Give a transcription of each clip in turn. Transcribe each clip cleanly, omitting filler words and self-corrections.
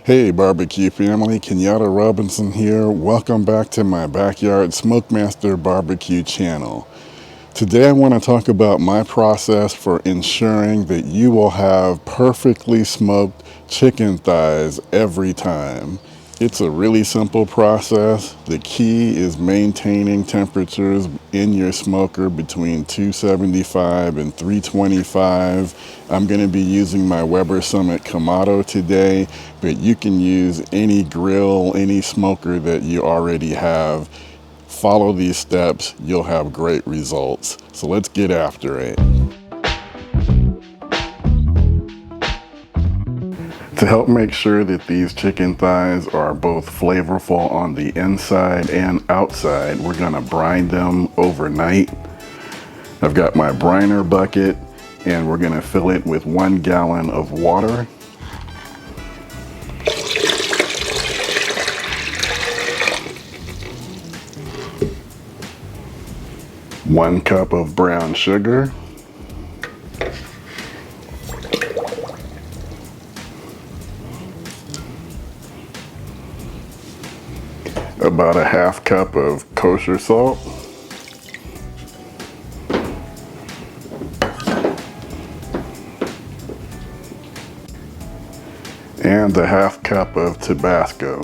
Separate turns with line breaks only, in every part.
Hey barbecue family, Kenyatta Robinson here. Welcome back to my backyard Smokemaster barbecue channel. Today I want to talk about my process for ensuring that you will have perfectly smoked chicken thighs every time. It's a really simple process. The key is maintaining temperatures in your smoker between 275 and 325. I'm going to be using my Weber Summit Kamado today, but you can use any grill, any smoker that you already have. Follow these steps, you'll have great results. So let's get after it. To help make sure that these chicken thighs are both flavorful on the inside and outside, we're gonna brine them overnight. I've got my briner bucket and we're gonna fill it with 1 gallon of water. One cup of brown sugar. About a half cup of kosher salt. And a half cup of Tabasco.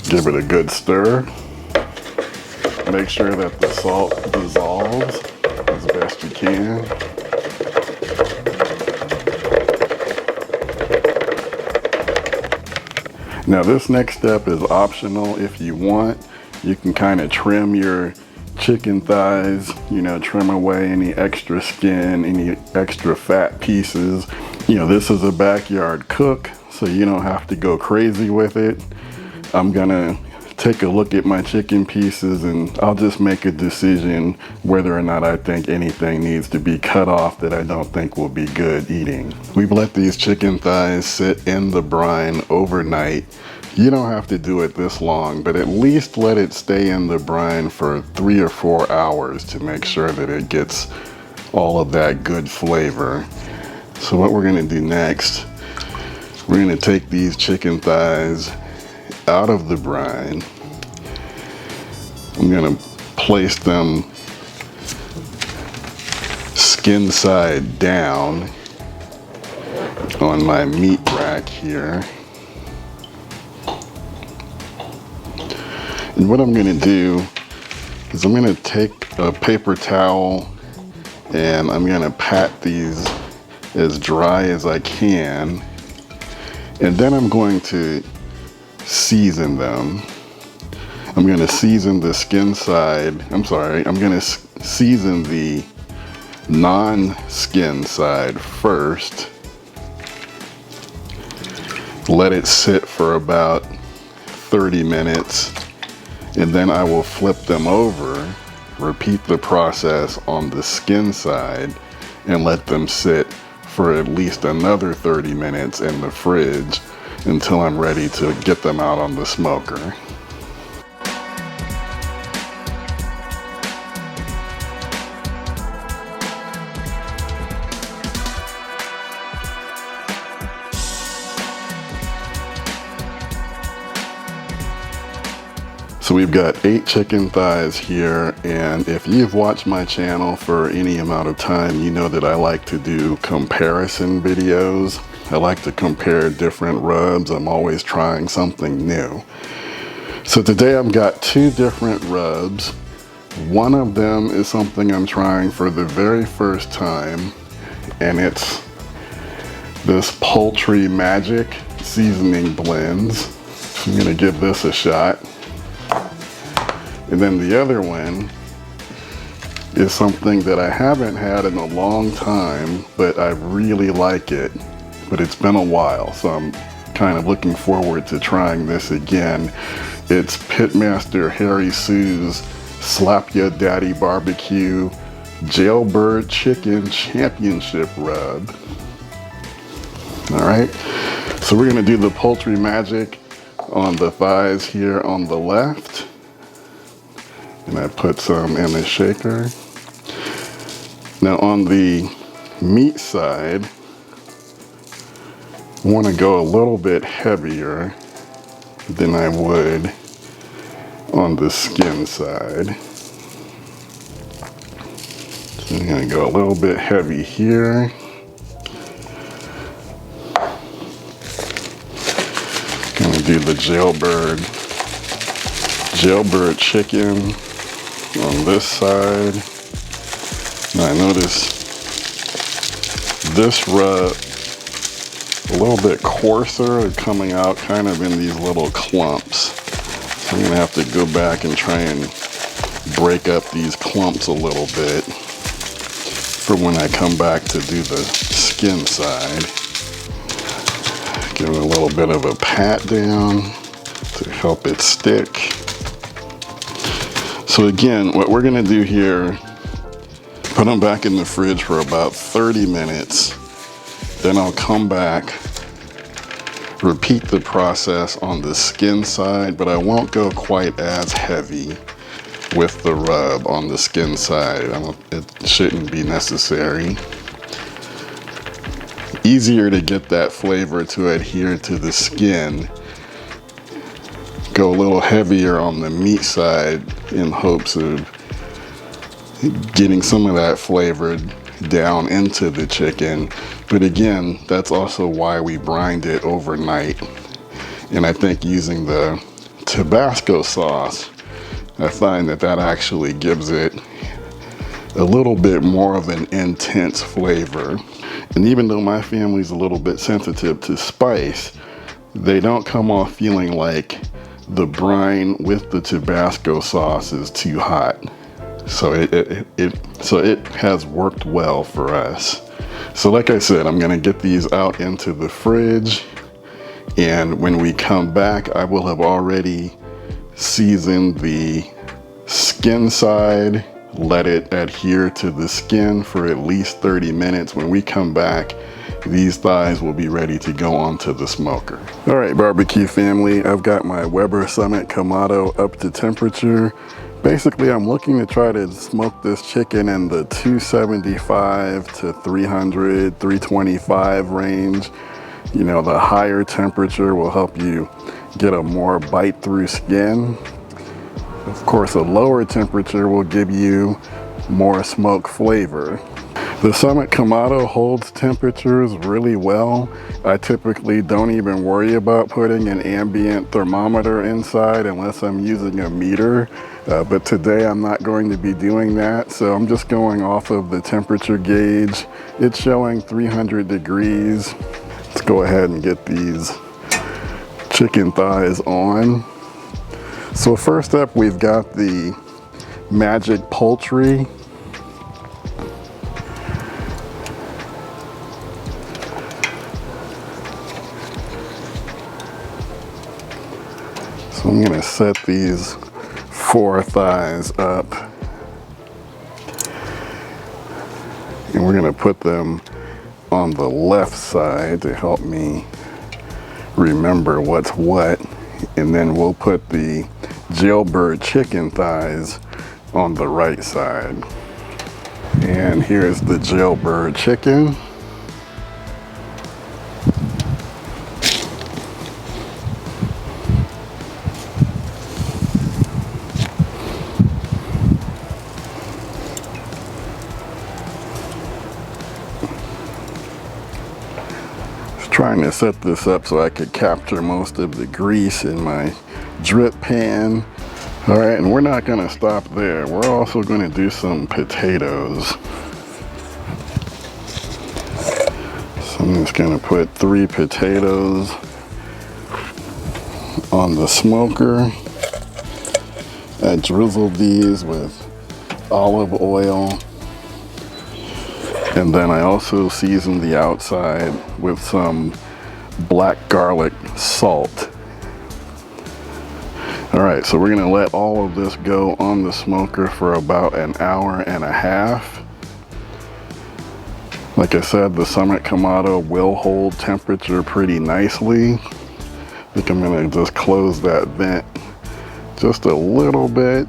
Give it a good stir. Make sure that the salt dissolves as best you can. Now this next step is optional. If you want, you can kind of trim your chicken thighs, trim away any extra skin, any extra fat pieces. This is a backyard cook, so you don't have to go crazy with it. I'm gonna take a look at my chicken pieces and I'll just make a decision whether or not I think anything needs to be cut off that I don't think will be good eating. We've let these chicken thighs sit in the brine overnight. You don't have to do it this long, but at least let it stay in the brine for 3 or 4 hours to make sure that it gets all of that good flavor. So what we're gonna do next, we're gonna take these chicken thighs out of the brine. I'm gonna place them skin side down on my meat rack here. And what I'm gonna do is I'm gonna take a paper towel and I'm gonna pat these as dry as I can. And then I'm going to season them. I'm going to season the skin side. I'm going to season the non-skin side first. Let it sit for about 30 minutes and then I will flip them over, repeat the process on the skin side and let them sit for at least another 30 minutes in the fridge until I'm ready to get them out on the smoker. So we've got 8 chicken thighs here, and if you've watched my channel for any amount of time, you know that I like to do comparison videos. I like to compare different rubs. I'm always trying something new. So today I've got 2 different rubs. One of them is something I'm trying for the very first time, and it's this Poultry Magic seasoning blends. So I'm gonna give this a shot. And then the other one is something that I haven't had in a long time, but I really like it. But it's been a while, so I'm kind of looking forward to trying this again. It's Pitmaster Harry Sue's Slap Ya Daddy Barbecue Jailbird Chicken Championship Rub. All right, so we're gonna do the Poultry Magic on the thighs here on the left. And I put some in the shaker. Now on the meat side, I want to go a little bit heavier than I would on the skin side. So I'm going to go a little bit heavy here. Going to do the Jailbird chicken on this side. Now I notice this rub a little bit coarser, coming out kind of in these little clumps. So I'm gonna have to go back and try and break up these clumps a little bit for when I come back to do the skin side. Give it a little bit of a pat down to help it stick. So again, what we're gonna do here, put them back in the fridge for about 30 minutes. Then I'll come back, repeat the process on the skin side, but I won't go quite as heavy with the rub on the skin side. It shouldn't be necessary. Easier to get that flavor to adhere to the skin. Go a little heavier on the meat side in hopes of getting some of that flavor down into the chicken. But again, that's also why we brined it overnight. And I think using the Tabasco sauce, I find that actually gives it a little bit more of an intense flavor. And even though my family's a little bit sensitive to spice, they don't come off feeling like the brine with the Tabasco sauce is too hot. So it has worked well for us. So like I said, I'm gonna get these out into the fridge, and when we come back, I will have already seasoned the skin side, let it adhere to the skin for at least 30 minutes. When we come back, these thighs will be ready to go onto the smoker. All right, barbecue family, I've got my Weber Summit Kamado up to temperature. Basically, I'm looking to try to smoke this chicken in the 275 to 300, 325 range. You know, the higher temperature will help you get a more bite through skin. Of course, a lower temperature will give you more smoke flavor. The Summit Kamado holds temperatures really well. I typically don't even worry about putting an ambient thermometer inside unless I'm using a meter. But today I'm not going to be doing that, so I'm just going off of the temperature gauge. It's showing 300 degrees. Let's go ahead and get these chicken thighs on. So first up, we've got the Magic Poultry. So I'm gonna set these 4 thighs up, and we're gonna put them on the left side to help me remember what's what, and then we'll put the Jailbird chicken thighs on the right side. And here's the Jailbird chicken. Trying to set this up so I could capture most of the grease in my drip pan. All right, and we're not gonna stop there. We're also gonna do some potatoes. So I'm just gonna put 3 potatoes on the smoker. I drizzled these with olive oil. And then I also seasoned the outside with some black garlic salt. All right, so we're gonna let all of this go on the smoker for about an hour and a half. Like I said, the Summit Kamado will hold temperature pretty nicely. I think I'm gonna just close that vent just a little bit.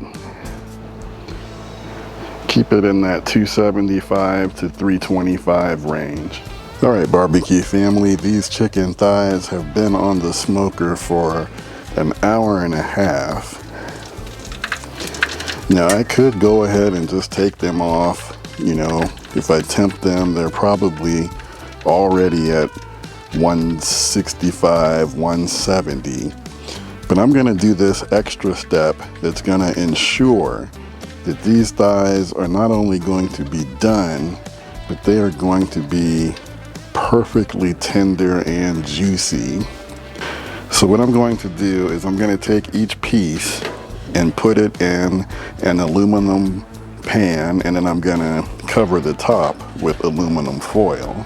Keep it in that 275 to 325 range. All right, barbecue family, these chicken thighs have been on the smoker for an hour and a half. Now I could go ahead and just take them off. You know, if I temp them, they're probably already at 165, 170. But I'm gonna do this extra step that's gonna ensure that these thighs are not only going to be done, but they are going to be perfectly tender and juicy. So what I'm going to do is I'm gonna take each piece and put it in an aluminum pan, and then I'm gonna cover the top with aluminum foil.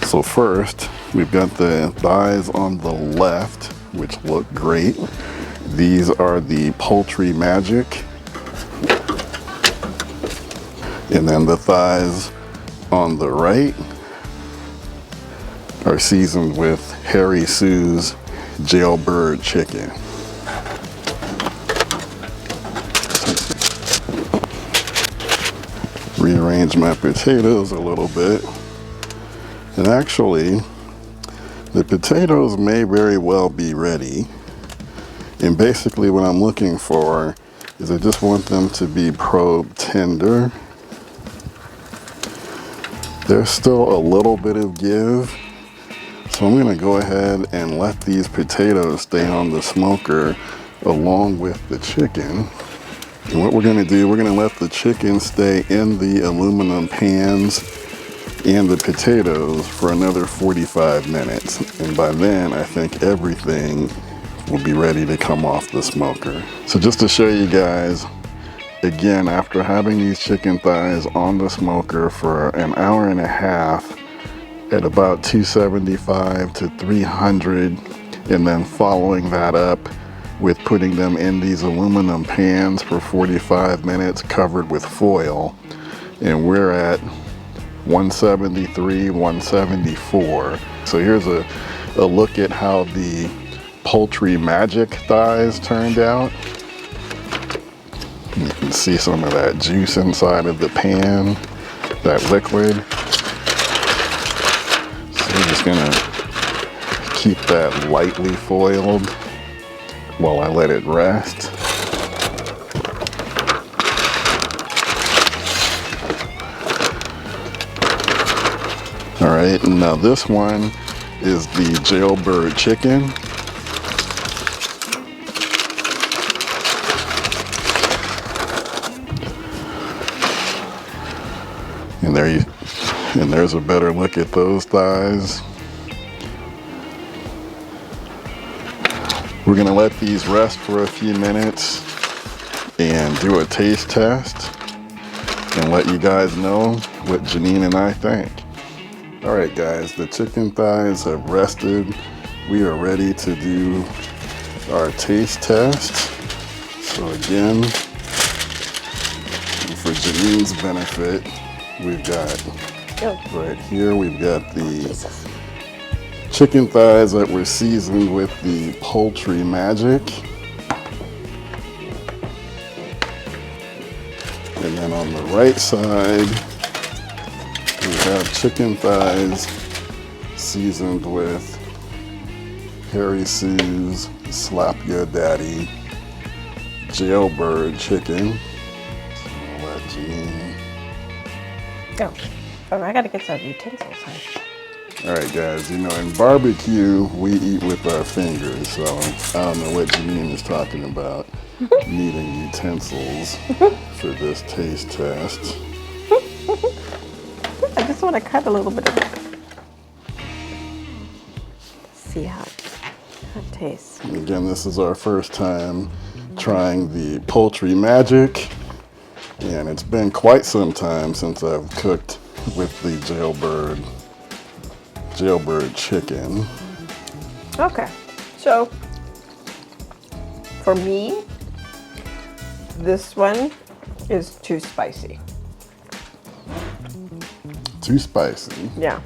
So first, we've got the thighs on the left, which look great. These are the Poultry Magic. And then the thighs on the right are seasoned with Harry Sue's Jailbird chicken. Rearrange my potatoes a little bit. And actually, the potatoes may very well be ready. And basically what I'm looking for is I just want them to be probe tender. There's still a little bit of give. So I'm gonna go ahead and let these potatoes stay on the smoker along with the chicken. And what we're gonna do, we're gonna let the chicken stay in the aluminum pans and the potatoes for another 45 minutes. And by then, I think everything will be ready to come off the smoker. So just to show you guys, again, after having these chicken thighs on the smoker for an hour and a half at about 275 to 300, and then following that up with putting them in these aluminum pans for 45 minutes covered with foil, and we're at 173, 174. So here's a look at how the Poultry Magic thighs turned out. You can see some of that juice inside of the pan, that liquid. So we're just gonna keep that lightly foiled while I let it rest. All right, now this one is the Jailbird chicken. And there's a better look at those thighs. We're gonna let these rest for a few minutes and do a taste test and let you guys know what Jeannine and I think. All right, guys, the chicken thighs have rested. We are ready to do our taste test. So again, for Jeannine's benefit, we've got right here, we've got the chicken thighs that were seasoned with the Poultry Magic. And then on the right side, we have chicken thighs seasoned with Harry Sue's Slap Your Daddy Jailbird chicken. So I'll let Jeannine
go. Oh, I gotta get some utensils, huh?
All right, guys, you know, in barbecue, we eat with our fingers, so I don't know what Jeannine is talking about, needing utensils for this taste test.
I just want to cut a little bit of it. See how it tastes.
And again, this is our first time trying the Poultry Magic, and it's been quite some time since I've cooked with the Jailbird chicken.
Okay, so for me, this one is too spicy.
Too spicy.
Yeah.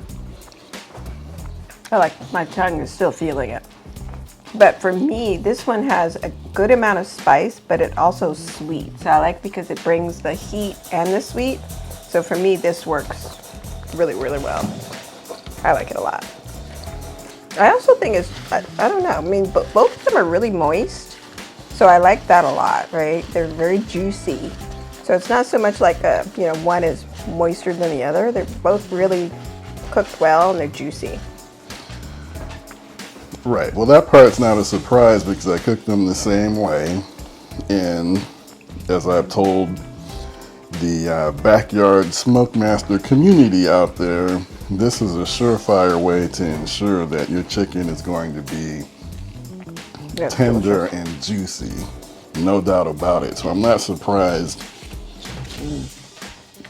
I like, my tongue is still feeling it. But for me, this one has a good amount of spice, but it also sweet. So I like because it brings the heat and the sweet. So for me, this works really, really well. I like it a lot. I also think it's, I don't know, I mean, but both of them are really moist. So I like that a lot, right? They're very juicy. So it's not so much like a, you know, one is moister than the other. They're both really cooked well and they're juicy.
Right. Well, that part's not a surprise because I cook them the same way. And as I've told the backyard smoke master community out there, this is a surefire way to ensure that your chicken is going to be tender and juicy. No doubt about it. So I'm not surprised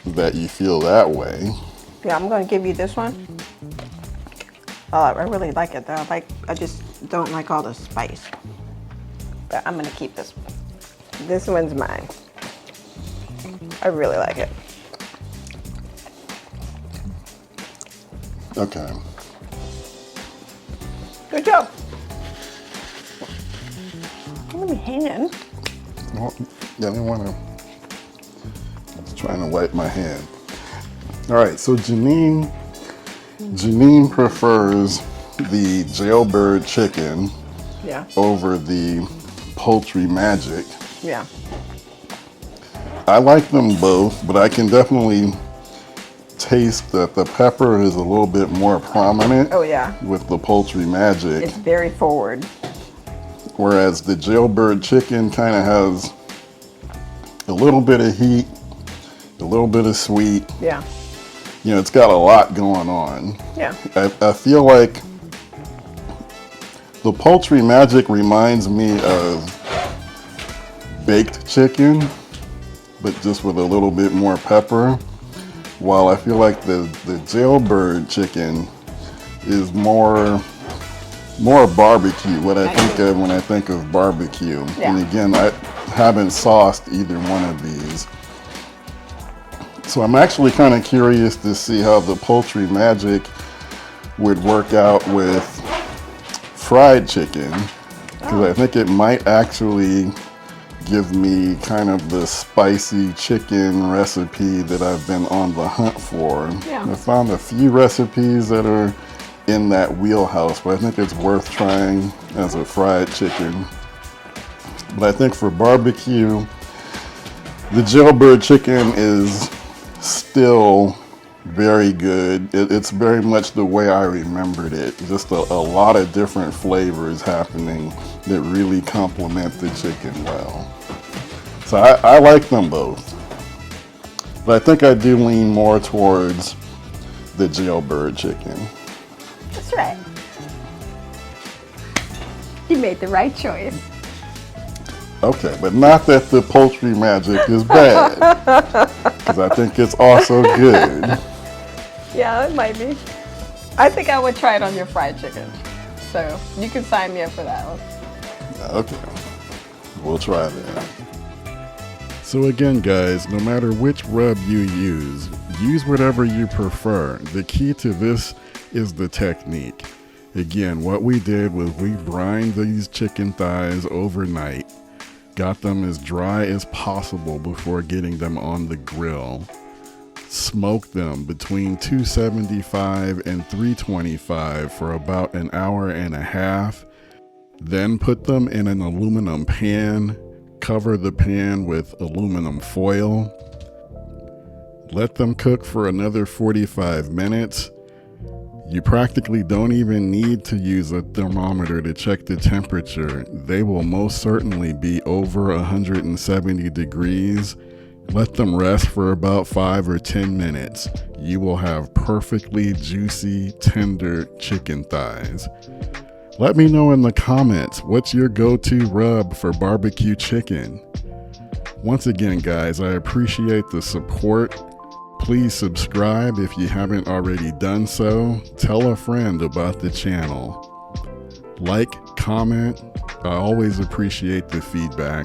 that you feel that way.
Yeah, I'm going to give you this one. I really like it though. I just don't like all the spice. But I'm going to keep this one. This one's mine. I really like it.
Okay.
Good job. I'm going to be hanging.
Well, yeah, I didn't want to. I was trying to wipe my hand. All right, so Jeannine prefers the Jailbird chicken over the Poultry Magic.
Yeah.
I like them both, but I can definitely taste that the pepper is a little bit more prominent.
Oh yeah.
With the Poultry Magic.
It's very forward.
Whereas the Jailbird chicken kind of has a little bit of heat, a little bit of sweet.
Yeah.
You know, it's got a lot going on.
Yeah.
I feel like the Poultry Magic reminds me of baked chicken, but just with a little bit more pepper. While I feel like the Jailbird chicken is more barbecue, what I think of when I think of barbecue.
Yeah.
And again, I haven't sauced either one of these. So I'm actually kind of curious to see how the Poultry Magic would work out with fried chicken, because I think it might actually give me kind of the spicy chicken recipe that I've been on the hunt for.
Yeah.
I found a few recipes that are in that wheelhouse, but I think it's worth trying as a fried chicken. But I think for barbecue, the Jailbird chicken is still very good. It's very much the way I remembered it. Just a lot of different flavors happening that really complement the chicken well. So I like them both. But I think I do lean more towards the Jailbird chicken.
That's right. You made the right choice.
Okay, but not that the Poultry Magic is bad, because I think it's also good.
Yeah, it might be. I think I would try it on your fried chicken. So you can sign me up for that one.
Okay, we'll try that. So again, guys, no matter which rub you use whatever you prefer. The key to this is the technique. Again, what we did was we brined these chicken thighs overnight, got them as dry as possible before getting them on the grill, smoked them between 275 and 325 for about an hour and a half, then put them in an aluminum pan, cover the pan with aluminum foil, let them cook for another 45 minutes. You practically don't even need to use a thermometer to check the temperature. They will most certainly be over 170 degrees. Let them rest for about 5 or 10 minutes. You will have perfectly juicy, tender chicken thighs. Let me know in the comments, what's your go-to rub for barbecue chicken? Once again, guys, I appreciate the support. Please subscribe if you haven't already done so. Tell a friend about the channel. Like, comment. I always appreciate the feedback.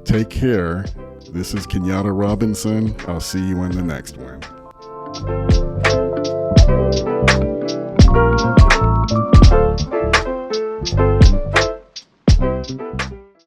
Take care. This is Kenyatta Robinson. I'll see you in the next one.